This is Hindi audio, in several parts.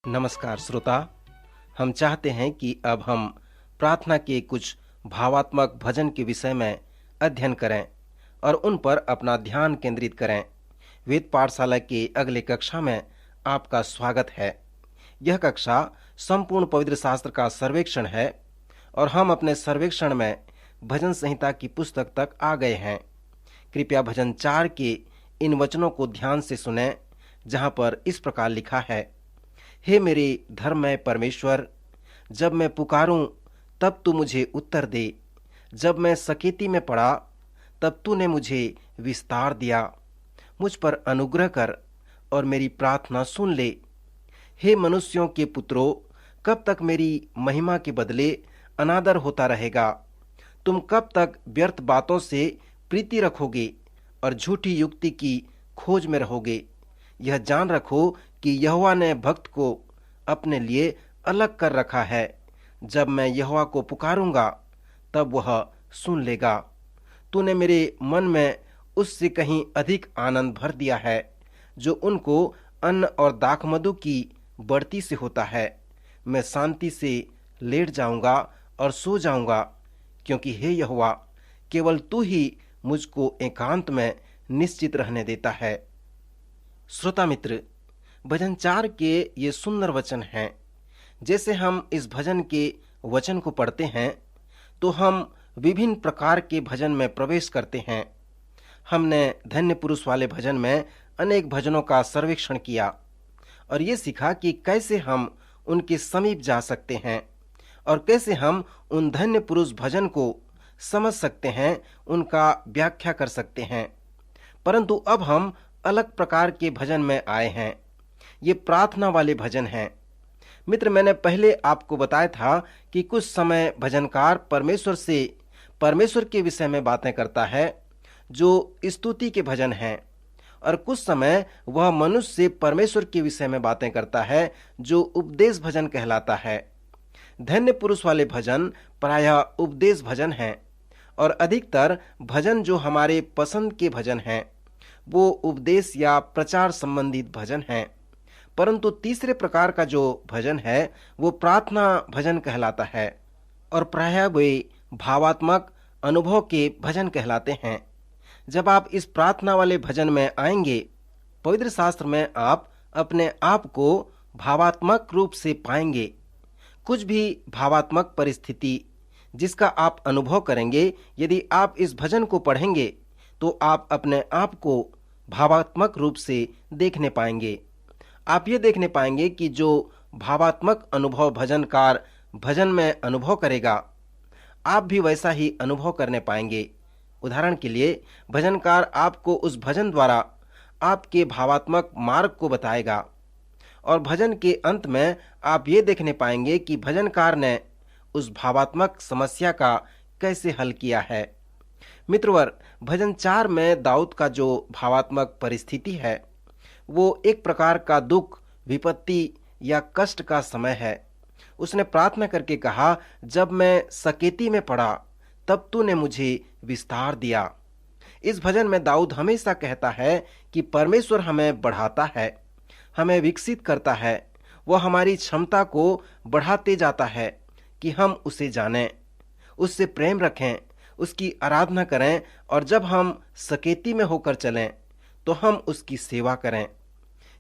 नमस्कार श्रोता। हम चाहते हैं कि अब हम प्रार्थना के कुछ भावात्मक भजन के विषय में अध्ययन करें और उन पर अपना ध्यान केंद्रित करें। वेद पाठशाला के अगले कक्षा में आपका स्वागत है। यह कक्षा संपूर्ण पवित्र शास्त्र का सर्वेक्षण है और हम अपने सर्वेक्षण में भजन संहिता की पुस्तक तक आ गए हैं। कृपया भजन 4 के इन वचनों को ध्यान से सुनें, जहां पर इस प्रकार लिखा है, हे मेरे धर्ममय परमेश्वर, जब मैं पुकारूं तब तू मुझे उत्तर दे। जब मैं सकेती में पड़ा तब तूने मुझे विस्तार दिया। मुझ पर अनुग्रह कर और मेरी प्रार्थना सुन ले। हे मनुष्यों के पुत्रों, कब तक मेरी महिमा के बदले अनादर होता रहेगा? तुम कब तक व्यर्थ बातों से प्रीति रखोगे और झूठी युक्ति की खोज में रहोगे? यह जान रखो कि यहोवा ने भक्त को अपने लिए अलग कर रखा है। जब मैं यहोवा को पुकारूंगा तब वह सुन लेगा। तूने मेरे मन में उससे कहीं अधिक आनंद भर दिया है, जो उनको अन्न और दाखमधु की बढ़ती से होता है। मैं शांति से लेट जाऊंगा और सो जाऊंगा, क्योंकि हे यहोवा, केवल तू ही मुझको एकांत में निश्चित रहने देता है। श्रोता मित्र, भजन 4 के ये सुंदर वचन हैं। जैसे हम इस भजन के वचन को पढ़ते हैं तो हम विभिन्न प्रकार के भजन में प्रवेश करते हैं। हमने धन्य पुरुष वाले भजन में अनेक भजनों का सर्वेक्षण किया और ये सीखा कि कैसे हम उनके समीप जा सकते हैं और कैसे हम उन धन्य पुरुष भजन को समझ सकते हैं, उनका व्याख्या कर सकते हैं। परंतु अब हम अलग प्रकार के भजन में आए हैं। ये प्रार्थना वाले भजन हैं। मित्र, मैंने पहले आपको बताया था कि कुछ समय भजनकार परमेश्वर के विषय में बातें करता है, जो स्तुति के भजन हैं, और कुछ समय वह मनुष्य से परमेश्वर के विषय में बातें करता है, जो उपदेश भजन कहलाता है। धन्य पुरुष वाले भजन प्रायः उपदेश भजन हैं और अधिकतर भजन जो हमारे पसंद के भजन हैं वो उपदेश या प्रचार संबंधित भजन हैं। परंतु तीसरे प्रकार का जो भजन है वो प्रार्थना भजन कहलाता है और प्रायः वे भावात्मक अनुभव के भजन कहलाते हैं। जब आप इस प्रार्थना वाले भजन में आएंगे, पवित्र शास्त्र में आप अपने आप को भावात्मक रूप से पाएंगे। कुछ भी भावात्मक परिस्थिति जिसका आप अनुभव करेंगे, यदि आप इस भजन को पढ़ेंगे तो आप अपने आप को भावात्मक रूप से देखने पाएंगे। आप ये देखने पाएंगे कि जो भावात्मक अनुभव भजनकार भजन में अनुभव करेगा, आप भी वैसा ही अनुभव करने पाएंगे। उदाहरण के लिए, भजनकार आपको उस भजन द्वारा आपके भावात्मक मार्ग को बताएगा और भजन के अंत में आप ये देखने पाएंगे कि भजनकार ने उस भावात्मक समस्या का कैसे हल किया है। मित्रवर, भजन 4 में दाऊद का जो भावात्मक परिस्थिति है वो एक प्रकार का दुख, विपत्ति या कष्ट का समय है। उसने प्रार्थना करके कहा, जब मैं सकेती में पड़ा तब तूने मुझे विस्तार दिया। इस भजन में दाऊद हमेशा कहता है कि परमेश्वर हमें बढ़ाता है, हमें विकसित करता है। वह हमारी क्षमता को बढ़ाते जाता है कि हम उसे जानें, उससे प्रेम रखें, उसकी आराधना करें, और जब हम सकेती में होकर चलें तो हम उसकी सेवा करें।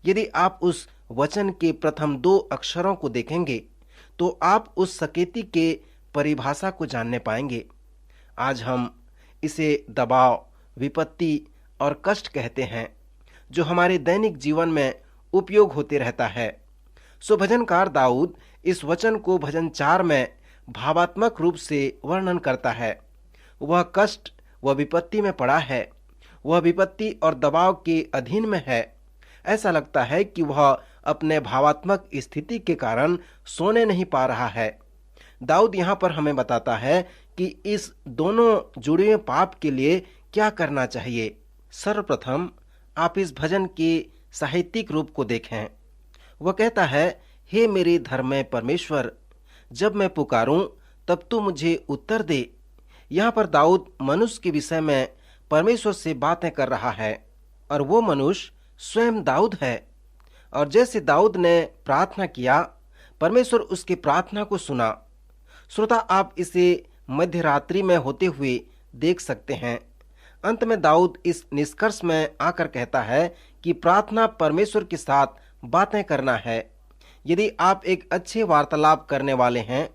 यदि आप उस वचन के प्रथम 2 अक्षरों को देखेंगे तो आप उस सकेती के परिभाषा को जानने पाएंगे। आज हम इसे दबाव, विपत्ति और कष्ट कहते हैं, जो हमारे दैनिक जीवन में उपयोग होते रहता है। सो भजनकार दाऊद इस वचन को भजन 4 में भावात्मक रूप से वर्णन करता है। वह कष्ट, वह विपत्ति में पड़ा है, वह विपत्ति और दबाव के अधीन में है। ऐसा लगता है कि वह अपने भावात्मक स्थिति के कारण सोने नहीं पा रहा है। दाऊद यहाँ पर हमें बताता है कि इस दोनों जुड़े हुए पाप के लिए क्या करना चाहिए। सर्वप्रथम आप इस भजन के साहित्यिक रूप को देखें। वह कहता है, हे मेरे धर्ममय परमेश्वर, जब मैं पुकारूं तब तू मुझे उत्तर दे। यहाँ पर दाऊद मनुष्य के विषय में परमेश्वर से बातें कर रहा है और वो मनुष्य स्वयं दाऊद है। और जैसे दाऊद ने प्रार्थना किया, परमेश्वर उसकी प्रार्थना को सुना। श्रोता, आप इसे मध्यरात्रि में होते हुए देख सकते हैं। अंत में दाऊद इस निष्कर्ष में आकर कहता है कि प्रार्थना परमेश्वर के साथ बातें करना है। यदि आप एक अच्छे वार्तालाप करने वाले हैं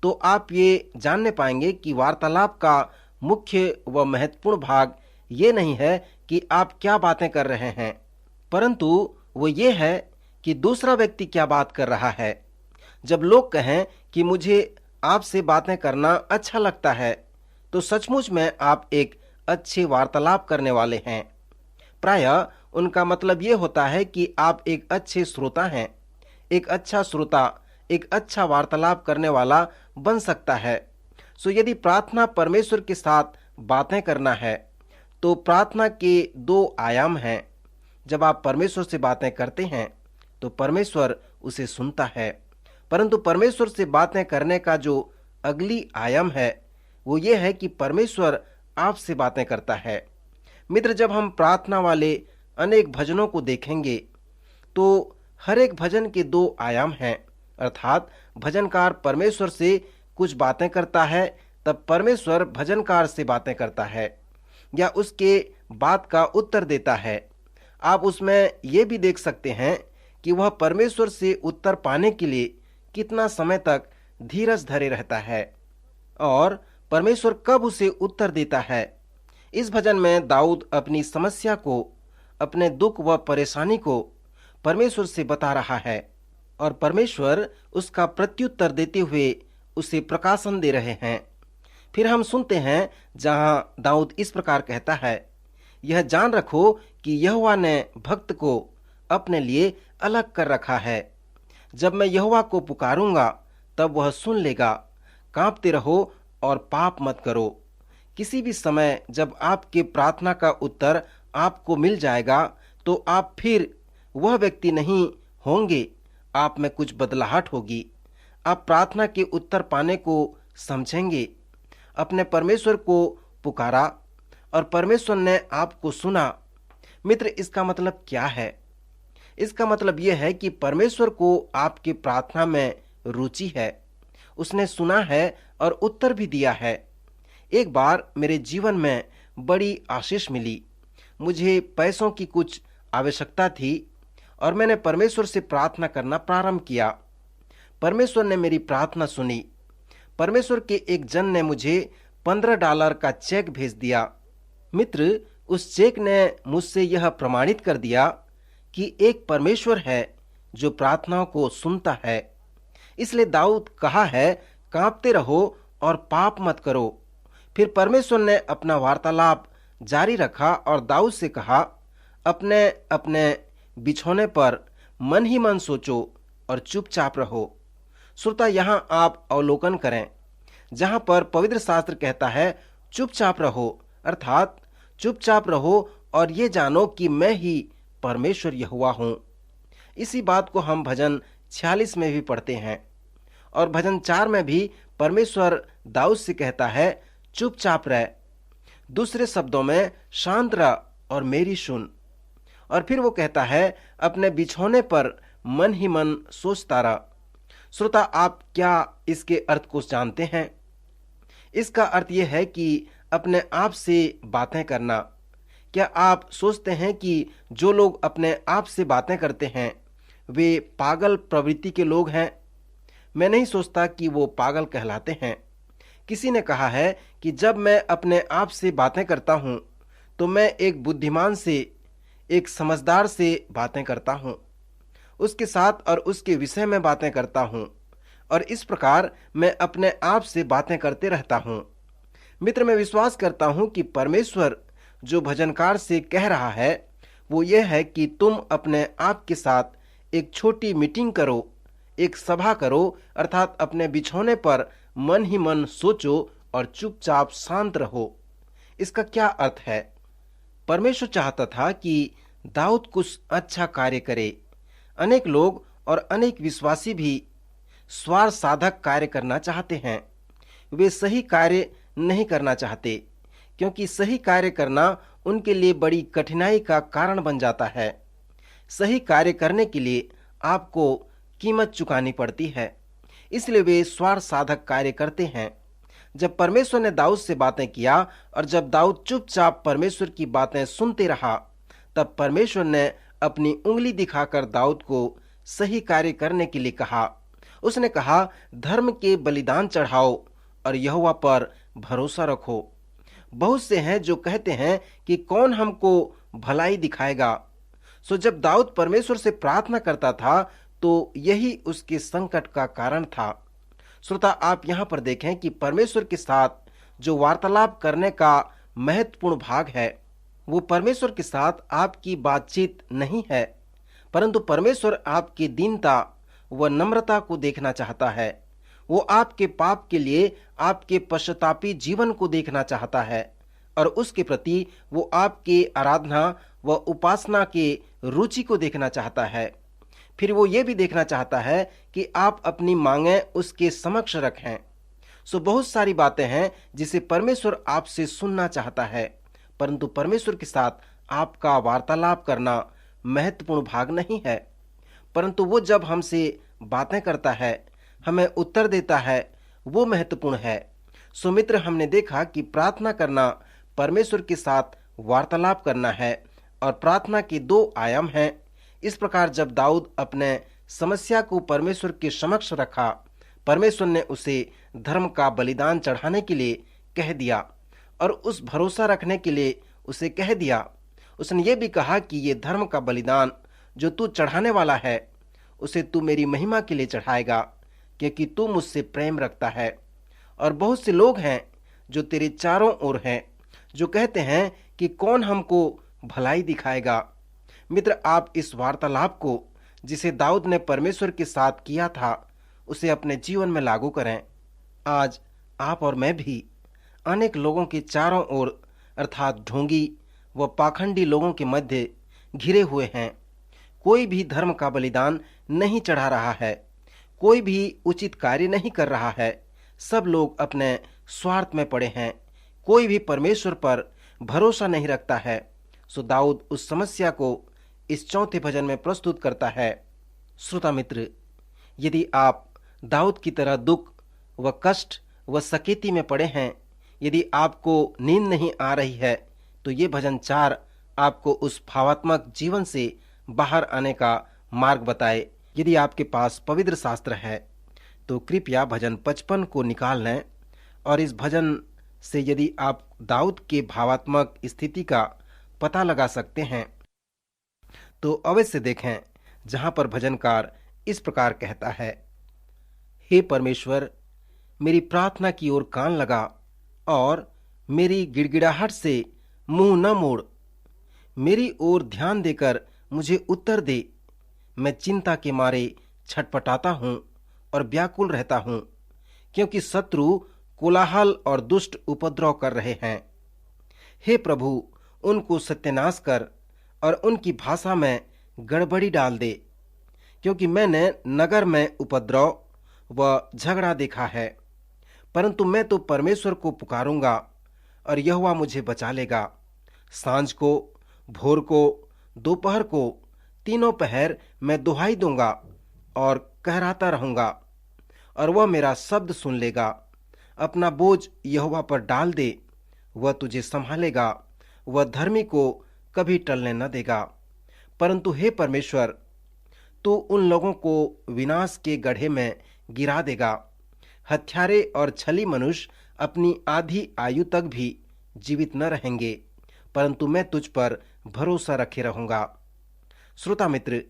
तो आप ये जानने पाएंगे कि वार्तालाप का मुख्य व महत्वपूर्ण भाग ये नहीं है कि आप क्या बातें कर रहे हैं, परंतु वो ये है कि दूसरा व्यक्ति क्या बात कर रहा है। जब लोग कहें कि मुझे आपसे बातें करना अच्छा लगता है, तो सचमुच में आप एक अच्छे वार्तालाप करने वाले हैं। प्रायः उनका मतलब ये होता है कि आप एक अच्छे श्रोता हैं। एक अच्छा श्रोता एक अच्छा वार्तालाप करने वाला बन सकता है। सो यदि प्रार्थना परमेश्वर के साथ बातें करना है, तो प्रार्थना के दो आयाम हैं। जब आप परमेश्वर से बातें करते हैं तो परमेश्वर उसे सुनता है, परंतु परमेश्वर से बातें करने का जो अगली आयाम है वो ये है कि परमेश्वर आपसे बातें करता है। मित्र, जब हम प्रार्थना वाले अनेक भजनों को देखेंगे तो हर एक भजन के दो आयाम हैं, अर्थात भजनकार परमेश्वर से कुछ बातें करता है, तब परमेश्वर भजनकार से बातें करता है या उसके बात का उत्तर देता है। आप उसमें यह भी देख सकते हैं कि वह परमेश्वर से उत्तर पाने के लिए कितना समय तक धीरज धरे रहता है और परमेश्वर कब उसे उत्तर देता है। इस भजन में दाऊद अपनी समस्या को, अपने दुख व परेशानी को परमेश्वर से बता रहा है और परमेश्वर उसका प्रत्युत्तर देते हुए उसे प्रकाशन दे रहे हैं। फिर हम सुनते हैं जहां दाऊद इस प्रकार कहता है, यह जान रखो कि यहोवा ने भक्त को अपने लिए अलग कर रखा है। जब मैं यहोवा को पुकारूंगा तब वह सुन लेगा। कांपते रहो और पाप मत करो। किसी भी समय जब आपके प्रार्थना का उत्तर आपको मिल जाएगा तो आप फिर वह व्यक्ति नहीं होंगे, आप में कुछ बदलाहट होगी। आप प्रार्थना के उत्तर पाने को समझेंगे। अपने परमेश्वर को पुकारा और परमेश्वर ने आपको सुना। मित्र, इसका मतलब क्या है? इसका मतलब यह है कि परमेश्वर को आपके प्रार्थना में रुचि है। उसने सुना है और उत्तर भी दिया है। एक बार मेरे जीवन में बड़ी आशीष मिली। मुझे पैसों की कुछ आवश्यकता थी और मैंने परमेश्वर से प्रार्थना करना प्रारंभ किया। परमेश्वर ने मेरी प्रार्थना सुनी। परमेश्वर के एक जन ने मुझे $15 का चेक भेज दिया। मित्र, उस चेक ने मुझसे यह प्रमाणित कर दिया कि एक परमेश्वर है जो प्रार्थनाओं को सुनता है। इसलिए दाऊद कहा है, कांपते रहो और पाप मत करो। फिर परमेश्वर ने अपना वार्तालाप जारी रखा और दाऊद से कहा, अपने अपने बिछौने पर मन ही मन सोचो और चुपचाप रहो। श्रोता, यहाँ आप अवलोकन करें जहाँ पर पवित्र शास्त्र कहता है चुपचाप रहो, अर्थात चुपचाप रहो और ये जानो कि मैं ही परमेश्वर यहोवा हूँ। इसी बात को हम भजन 46 में भी पढ़ते हैं और भजन 4 में भी परमेश्वर दाऊद से कहता है चुपचाप रह। दूसरे शब्दों में शांत रह और मेरी सुन। और फिर वो कहता है अपने बिछौने पर मन ही मन सोचता रह। श्रोता, आप क्या इसके अर्थ को जानते हैं? इसका अर्थ यह है कि अपने आप से बातें करना। क्या आप सोचते हैं कि जो लोग अपने आप से बातें करते हैं वे पागल प्रवृत्ति के लोग हैं? मैं नहीं सोचता कि वो पागल कहलाते हैं। किसी ने कहा है कि जब मैं अपने आप से बातें करता हूं तो मैं एक बुद्धिमान से, एक समझदार से बातें करता हूं, उसके साथ और उसके विषय में बातें करता हूं और इस प्रकार मैं अपने आप से बातें करते रहता हूं। मित्र, मैं विश्वास करता हूं कि परमेश्वर जो भजनकार से कह रहा है वो ये है कि तुम अपने आप के साथ एक छोटी मीटिंग करो, एक सभा करो, अर्थात अपने बिछौने पर मन ही मन सोचो और चुपचाप शांत रहो। इसका क्या अर्थ है? परमेश्वर चाहता था कि दाऊद कुछ अच्छा कार्य करे। अनेक लोग और अनेक विश्वासी भी स्वार्थ साधक कार्य करना चाहते हैं। वे सही कार्य नहीं करना चाहते क्योंकि सही कार्य करना उनके लिए बड़ी कठिनाई का कारण बन जाता है। सही कार्य करने के लिए आपको कीमत चुकानी पड़ती है, इसलिए वे स्वार्थ साधक कार्य करते हैं। जब परमेश्वर ने दाऊद से बातें किया और जब दाऊद चुपचाप परमेश्वर की बातें सुनते रहा, तब परमेश्वर ने अपनी उंगली दिखाकर दाऊद को सही कार्य करने के लिए कहा। उसने कहा, धर्म के बलिदान चढ़ाओ और यहोवा पर भरोसा रखो। बहुत से हैं जो कहते हैं कि कौन हमको भलाई दिखाएगा। सो जब दाऊद परमेश्वर से प्रार्थना करता था तो यही उसके संकट का कारण था। श्रोता, आप यहाँ पर देखें कि परमेश्वर के साथ जो वार्तालाप करने का महत्वपूर्ण भाग है, वो परमेश्वर के साथ आपकी बातचीत नहीं है, परंतु परमेश्वर आपकी दीनता व नम्रता को देखना चाहता है। वो आपके पाप के लिए आपके पश्चातापी जीवन को देखना चाहता है और उसके प्रति वो आपके आराधना व उपासना के रुचि को देखना चाहता है। फिर वो ये भी देखना चाहता है कि आप अपनी मांगें उसके समक्ष रखें। सो बहुत सारी बातें हैं जिसे परमेश्वर आपसे सुनना चाहता है, परंतु परमेश्वर के साथ आपका वार्तालाप करना महत्वपूर्ण भाग नहीं है, परंतु वो जब हमसे बातें करता है, हमें उत्तर देता है, वो महत्वपूर्ण है। सो मित्र, हमने देखा कि प्रार्थना करना परमेश्वर के साथ वार्तालाप करना है और प्रार्थना के दो आयाम हैं। इस प्रकार जब दाऊद अपने समस्या को परमेश्वर के समक्ष रखा, परमेश्वर ने उसे धर्म का बलिदान चढ़ाने के लिए कह दिया और उस भरोसा रखने के लिए उसे कह दिया। उसने ये भी कहा कि ये धर्म का बलिदान जो तू चढ़ाने वाला है, उसे तू मेरी महिमा के लिए चढ़ाएगा, क्योंकि तू मुझसे प्रेम रखता है। और बहुत से लोग हैं जो तेरे चारों ओर हैं, जो कहते हैं कि कौन हमको भलाई दिखाएगा। मित्र, आप इस वार्तालाप को जिसे दाऊद ने परमेश्वर के साथ किया था, उसे अपने जीवन में लागू करें। आज आप और मैं भी अनेक लोगों के चारों ओर अर्थात ढोंगी व पाखंडी लोगों के मध्य घिरे हुए हैं। कोई भी धर्म का बलिदान नहीं चढ़ा रहा है, कोई भी उचित कार्य नहीं कर रहा है। सब लोग अपने स्वार्थ में पड़े हैं, कोई भी परमेश्वर पर भरोसा नहीं रखता है। सो दाऊद उस समस्या को इस चौथे भजन में प्रस्तुत करता है। श्रोता मित्र, यदि आप दाऊद की तरह दुख व कष्ट व सकेती में पड़े हैं, यदि आपको नींद नहीं आ रही है, तो ये भजन 4 आपको उस भावात्मक जीवन से बाहर आने का मार्ग बताए। यदि आपके पास पवित्र शास्त्र है तो कृपया भजन 55 को निकाल लें और इस भजन से यदि आप दाऊद के भावात्मक स्थिति का पता लगा सकते हैं तो अवश्य देखें, जहां पर भजनकार इस प्रकार कहता है, हे परमेश्वर, मेरी प्रार्थना की ओर कान लगा और मेरी गिड़गिड़ाहट से मुंह न मोड़। मेरी ओर ध्यान देकर मुझे उत्तर दे। मैं चिंता के मारे छटपटाता हूं और व्याकुल रहता हूं, क्योंकि शत्रु कोलाहल और दुष्ट उपद्रव कर रहे हैं। हे प्रभु, उनको सत्यानाश कर और उनकी भाषा में गड़बड़ी डाल दे, क्योंकि मैंने नगर में उपद्रव व झगड़ा देखा है। परंतु मैं तो परमेश्वर को पुकारूंगा और यहोवा मुझे बचा लेगा। सांझ को, भोर को, दोपहर को, तीनों पहर मैं दुहाई दूंगा और कहराता रहूंगा और वह मेरा शब्द सुन लेगा। अपना बोझ यहोवा पर डाल दे, वह तुझे संभालेगा। वह धर्मी को कभी टलने न देगा। परंतु हे परमेश्वर, तू उन लोगों को विनाश के गड्ढे में गिरा देगा। हत्यारे और छली मनुष्य अपनी आधी आयु तक भी जीवित न रहेंगे, परंतु मैं तुझ पर भरोसा रखे रहूंगा। श्रोता मित्र,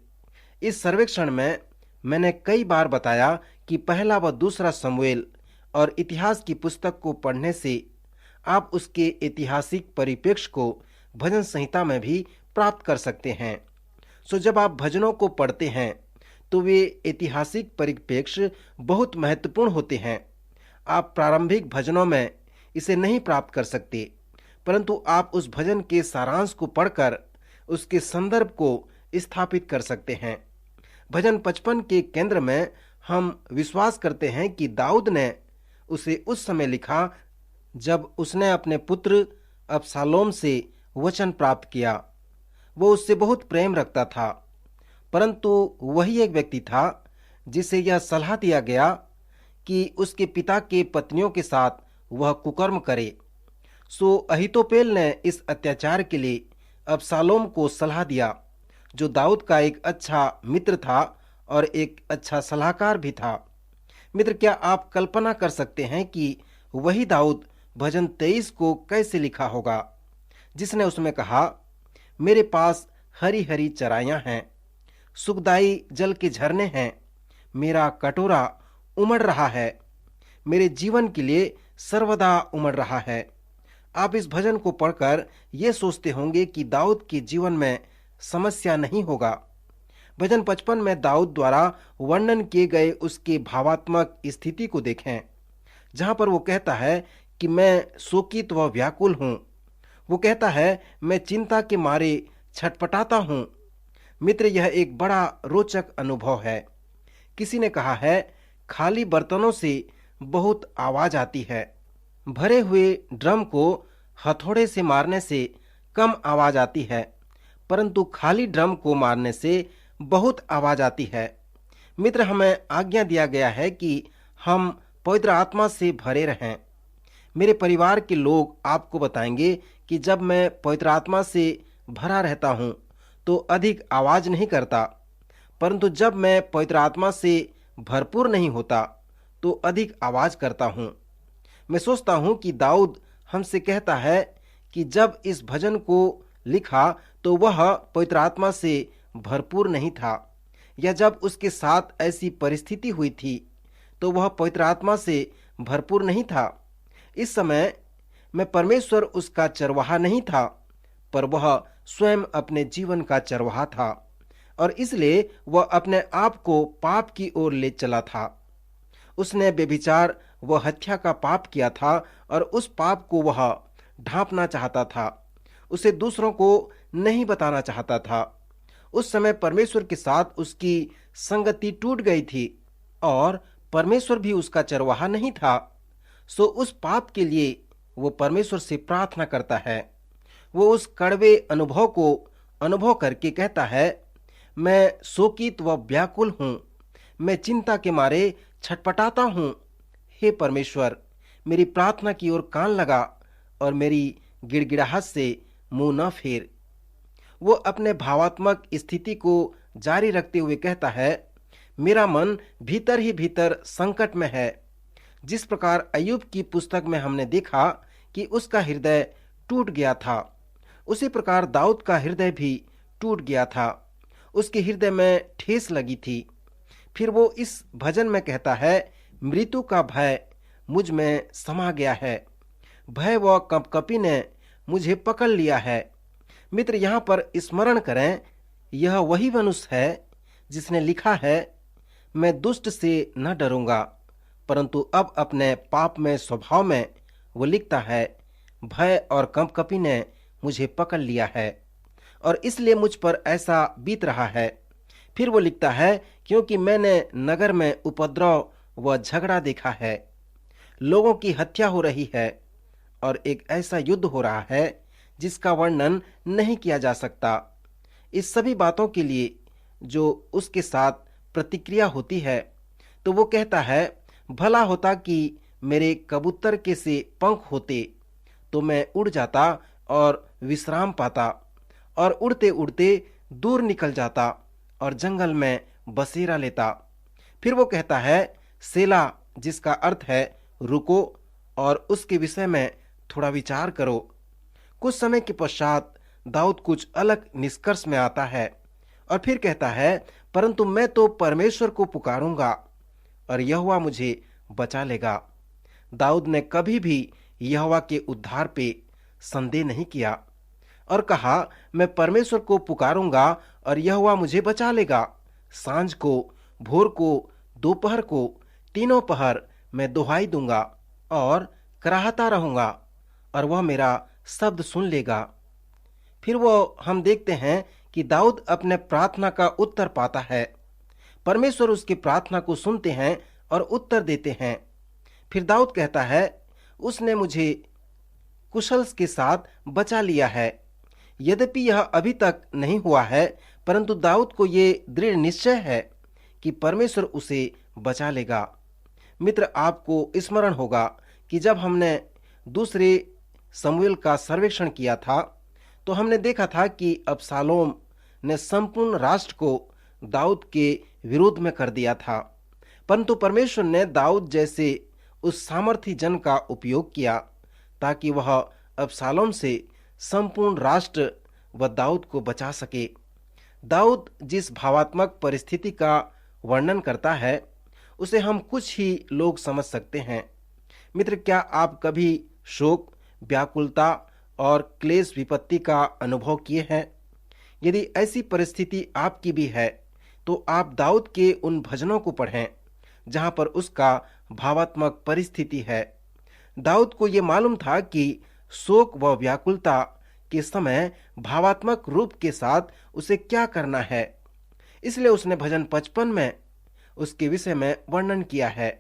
इस सर्वेक्षण में मैंने कई बार बताया कि पहला व दूसरा शमूएल और इतिहास की पुस्तक को पढ़ने से आप उसके ऐतिहासिक परिप्रेक्ष्य को भजन संहिता में भी प्राप्त कर सकते हैं। सो जब आप भजनों को पढ़ते हैं तो वे ऐतिहासिक परिप्रेक्ष्य बहुत महत्वपूर्ण होते हैं। आप प्रारंभिक भजनों में इसे नहीं प्राप्त कर सकते, परंतु आप उस भजन के सारांश को पढ़कर उसके संदर्भ को स्थापित कर सकते हैं। भजन 55 के केंद्र में हम विश्वास करते हैं कि दाऊद ने उसे उस समय लिखा जब उसने अपने पुत्र अबशालोम से वचन प्राप्त किया। वो उससे बहुत प्रेम रखता था परंतु वही एक व्यक्ति था जिसे यह सलाह दिया गया कि उसके पिता के पत्नियों के साथ वह कुकर्म करे। सो अहीतोपेल ने इस अत्याचार के लिए अबशालोम को सलाह दिया, जो दाऊद का एक अच्छा मित्र था और एक अच्छा सलाहकार भी था। मित्र, क्या आप कल्पना कर सकते हैं कि वही दाऊद भजन 23 को कैसे लिखा होगा, जिसने उसमें कहा, मेरे पास हरी हरी चराइयां हैं, सुखदाई जल के झरने हैं, मेरा कटोरा उमड़ रहा है, मेरे जीवन के लिए सर्वदा उमड़ रहा है। आप इस भजन को पढ़कर ये सोचते होंगे कि दाऊद के जीवन में समस्या नहीं होगा। भजन 55 में दाऊद द्वारा वर्णन किए गए उसके भावात्मक स्थिति को देखें, जहां पर वो कहता है कि मैं शोकित व व्याकुल हूं। वो कहता है, मैं चिंता के मारे छटपटाता हूं। मित्र, यह एक बड़ा रोचक अनुभव है। किसी ने कहा है, खाली बर्तनों से बहुत आवाज आती है। भरे हुए ड्रम को हथौड़े से मारने से कम आवाज आती है, परंतु खाली ड्रम को मारने से बहुत आवाज आती है। मित्र, हमें आज्ञा दिया गया है कि हम पवित्र आत्मा से भरे रहें। मेरे परिवार के लोग आपको बताएंगे कि जब मैं पवित्र आत्मा से भरा रहता हूं तो अधिक आवाज नहीं करता, परंतु जब मैं पवित्र आत्मा से भरपूर नहीं होता तो अधिक आवाज करता हूं। मैं सोचता हूं कि दाऊद हमसे कहता है कि जब इस भजन को लिखा तो वह पवित्र आत्मा से भरपूर नहीं था, या जब उसके साथ ऐसी परिस्थिति हुई थी तो वह पवित्र आत्मा से भरपूर नहीं था। इस समय में परमेश्वर उसका चरवाहा नहीं था, पर वह स्वयं अपने जीवन का चरवाहा था और इसलिए वह अपने आप को पाप की ओर ले चला था। उसने व्यभिचार व हत्या का पाप किया था और उस पाप को वह ढांपना चाहता था। उसे दूसरों को नहीं बताना चाहता था। उस समय परमेश्वर के साथ उसकी संगति टूट गई थी और परमेश्वर भी उसका चरवाहा नहीं था। सो उस पाप के लिए वो परमेश्वर से प्रार्थना करता है। वो उस कड़वे अनुभव को अनुभव करके कहता है, मैं शोकित व व्याकुल हूं, मैं चिंता के मारे छटपटाता हूं। हे परमेश्वर, मेरी प्रार्थना की ओर कान लगा और मेरी गिड़गिड़ाहट से मुंह न फेर। वो अपने भावात्मक स्थिति को जारी रखते हुए कहता है, मेरा मन भीतर ही भीतर संकट में है। जिस प्रकार अय्यूब की पुस्तक में हमने देखा कि उसका हृदय टूट गया था, उसी प्रकार दाऊद का हृदय भी टूट गया था। उसके हृदय में ठेस लगी थी। फिर वो इस भजन में कहता है, मृत्यु का भय मुझ में समा गया है, भय व कंपकपी ने मुझे पकड़ लिया है। मित्र, यहाँ पर स्मरण करें, यह वही मनुष्य है जिसने लिखा है, मैं दुष्ट से न डरूंगा, परंतु अब अपने पाप में स्वभाव में वो लिखता है, भय और कंपकपी ने मुझे पकड़ लिया है और इसलिए मुझ पर ऐसा बीत रहा है। फिर वो लिखता है, क्योंकि मैंने नगर में उपद्रव व झगड़ा देखा है, लोगों की हत्या हो रही है और एक ऐसा युद्ध हो रहा है जिसका वर्णन नहीं किया जा सकता। इस सभी बातों के लिए जो उसके साथ प्रतिक्रिया होती है, तो वो कहता है, भला होता कि मेरे कबूतर के से पंख होते तो मैं उड़ जाता और विश्राम पाता और उड़ते उड़ते दूर निकल जाता और जंगल में बसेरा लेता। फिर वो कहता है, सेला, जिसका अर्थ है रुको और उसके विषय में थोड़ा विचार करो। कुछ समय के पश्चात दाऊद कुछ अलग निष्कर्ष में आता है और फिर कहता है, परंतु मैं तो परमेश्वर को पुकारूंगा और यहोवा मुझे बचा लेगा। दाऊद ने कभी भी यहोवा के उद्धार पे संदेह नहीं किया और कहा, मैं परमेश्वर को पुकारूंगा और यहोवा मुझे बचा लेगा। सांझ को, भोर को, दोपहर को, तीनों पहर मैं दुहाई दूंगा और कराहता रहूंगा और वह मेरा शब्द सुन लेगा। फिर वो हम देखते हैं कि दाऊद अपने प्रार्थना का उत्तर पाता है। परमेश्वर उसकी प्रार्थना को सुनते हैं और उत्तर देते हैं। फिर दाऊद कहता है, उसने मुझे कुशल के साथ बचा लिया है। यद्यपि यह अभी तक नहीं हुआ है, परंतु दाऊद को ये दृढ़ निश्चय है कि परमेश्वर उसे बचा लेगा। मित्र, आपको स्मरण होगा कि जब हमने दूसरे शमूएल का सर्वेक्षण किया था तो हमने देखा था कि अबशालोम ने संपूर्ण राष्ट्र को दाऊद के विरोध में कर दिया था, परंतु परमेश्वर ने दाऊद जैसे उस सामर्थी जन का उपयोग किया ताकि वह अबशालोम से संपूर्ण राष्ट्र व दाऊद को बचा सके। दाऊद जिस भावात्मक परिस्थिति का वर्णन करता है उसे हम कुछ ही लोग समझ सकते हैं। मित्र, क्या आप कभी शोक, व्याकुलता और क्लेश विपत्ति का अनुभव किए हैं? यदि ऐसी परिस्थिति आपकी भी है तो आप दाऊद के उन भजनों को पढ़ें जहां पर उसका भावात्मक परिस्थिति है। दाऊद को यह मालूम था कि शोक व व्याकुलता के समय भावात्मक रूप के साथ उसे क्या करना है, इसलिए उसने भजन 55 में उसके विषय में वर्णन किया है।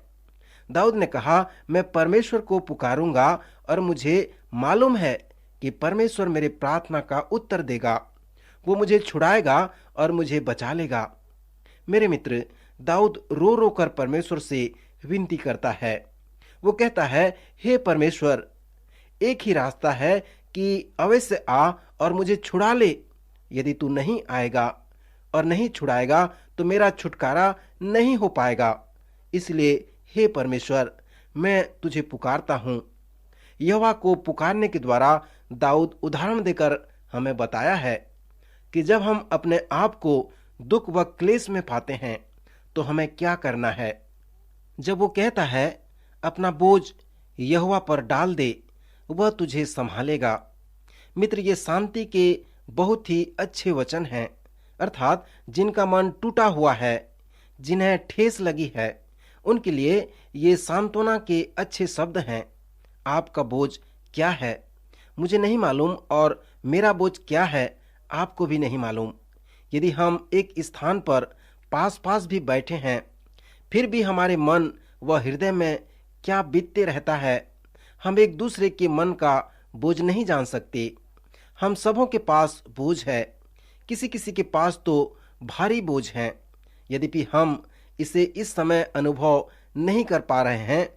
दाऊद ने कहा, मैं परमेश्वर को पुकारूंगा और मुझे मालूम है कि परमेश्वर मेरे प्रार्थना का उत्तर देगा। वो मुझे छुड़ाएगा और मुझे बचा लेगा। मेरे मित्र, दाऊद रो रो कर परमेश्वर से विनती करता है। वो कहता है, हे परमेश्वर, एक ही रास्ता है कि अवश्य आ और मुझे छुड़ा ले। यदि तू नहीं आएगा और नहीं छुड़ाएगा तो मेरा छुटकारा नहीं हो पाएगा। इसलिए हे परमेश्वर, मैं तुझे पुकारता हूं। यहोवा को पुकारने के द्वारा दाऊद उदाहरण देकर हमें बताया है कि जब हम अपने आप को दुख व क्लेश में पाते हैं तो हमें क्या करना है। जब वो कहता है, अपना बोझ यहोवा पर डाल दे, वह तुझे संभालेगा। मित्र, ये शांति के बहुत ही अच्छे वचन हैं, अर्थात जिनका मन टूटा हुआ है, जिन्हें ठेस लगी है, उनके लिए ये सांत्वना के अच्छे शब्द हैं। आपका बोझ क्या है मुझे नहीं मालूम, और मेरा बोझ क्या है आपको भी नहीं मालूम। यदि हम एक स्थान पर पास पास भी बैठे हैं, फिर भी हमारे मन व हृदय में क्या बीतते रहता है, हम एक दूसरे के मन का बोझ नहीं जान सकते। हम सबों के पास बोझ है, किसी किसी के पास तो भारी बोझ है। यद्यपि हम इसे इस समय अनुभव नहीं कर पा रहे हैं,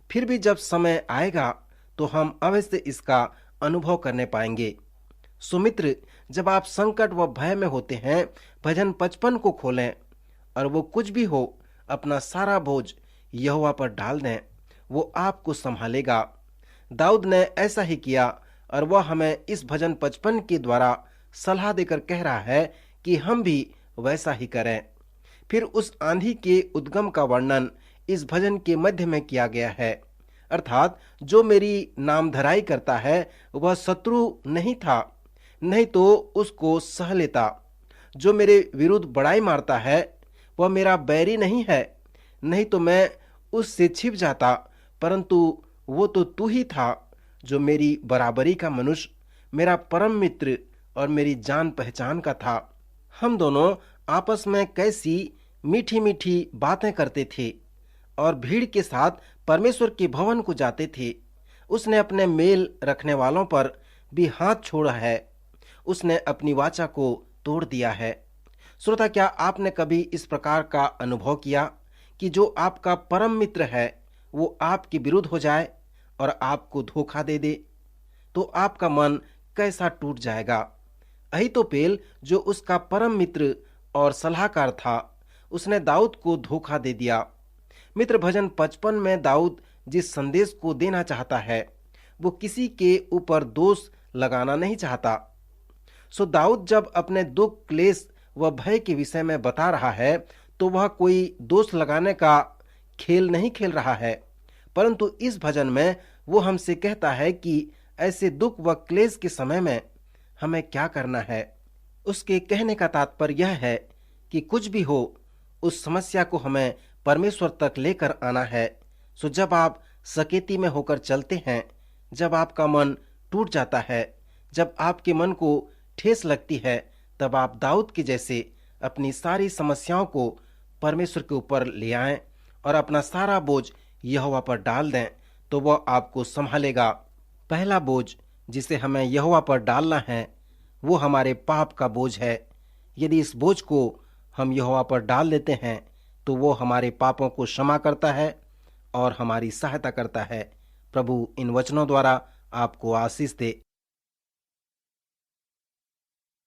फिर भी जब समय आएगा तो हम अवश्य इसका अनुभव करने पाएंगे। सुमित्र, जब आप संकट व भय में होते हैं, भजन 55 को खोलें और वो कुछ भी हो, अपना सारा बोझ यहोवा पर डाल दें, वो आपको संभालेगा। दाऊद ने ऐसा ही किया और वह हमें इस भजन 55 के द्वारा सलाह देकर कह रहा है कि हम भी वैसा ही करें। फिर उस आंधी के उद्गम का वर्णन इस भजन के मध्य में किया गया है, अर्थात जो मेरी नामधराई करता है वह शत्रु नहीं था, नहीं तो उसको सह लेता। जो मेरे विरुद्ध बड़ाई मारता है वह मेरा बैरी नहीं है, नहीं तो मैं उससे छिप जाता, परंतु वो तो तू ही था जो मेरी बराबरी का मनुष्य, मेरा परम मित्र और मेरी जान पहचान का था। हम दोनों आपस में कैसी मीठी मीठी बातें करते थे और भीड़ के साथ परमेश्वर के भवन को जाते थे। उसने अपने मेल रखने वालों पर भी हाथ छोड़ा है, उसने अपनी वाचा को तोड़ दिया है। श्रोता, क्या आपने कभी इस प्रकार का अनुभव किया कि जो आपका परम मित्र है वो आपके विरुद्ध हो जाए और आपको धोखा दे दे? तो आपका मन कैसा टूट जाएगा। अहीतोपेल, जो उसका परम मित्र और सलाहकार था, उसने दाऊद को धोखा दे दिया। मित्र, भजन 55 में दाऊद जिस संदेश को देना चाहता है वो किसी के ऊपर दोष लगाना नहीं चाहता। सो दाऊद जब अपने दुख, क्लेश व भय के विषय में बता रहा है तो वह कोई दोष लगाने का खेल नहीं खेल रहा है, परंतु इस भजन में वो हमसे कहता है कि ऐसे दुख व क्लेश के समय में हमें क्या करना है। उसके कहने का तात्पर्य यह है कि कुछ भी हो, उस समस्या को हमें परमेश्वर तक लेकर आना है। सो जब आप सकेती में होकर चलते हैं, जब आपका मन टूट जाता है, जब आपके मन को ठेस लगती है, तब आप दाऊद के जैसे अपनी सारी समस्याओं को परमेश्वर के ऊपर ले आएं और अपना सारा बोझ यहोवा पर डाल दें, तो वह आपको संभालेगा। पहला बोझ जिसे हमें यहोवा पर डालना है वो हमारे पाप का बोझ है, यदि इस बोझ को हम यहोवा पर डाल देते हैं तो वो हमारे पापों को क्षमा करता है और हमारी सहायता करता है। प्रभु इन वचनों द्वारा आपको आशीष दे।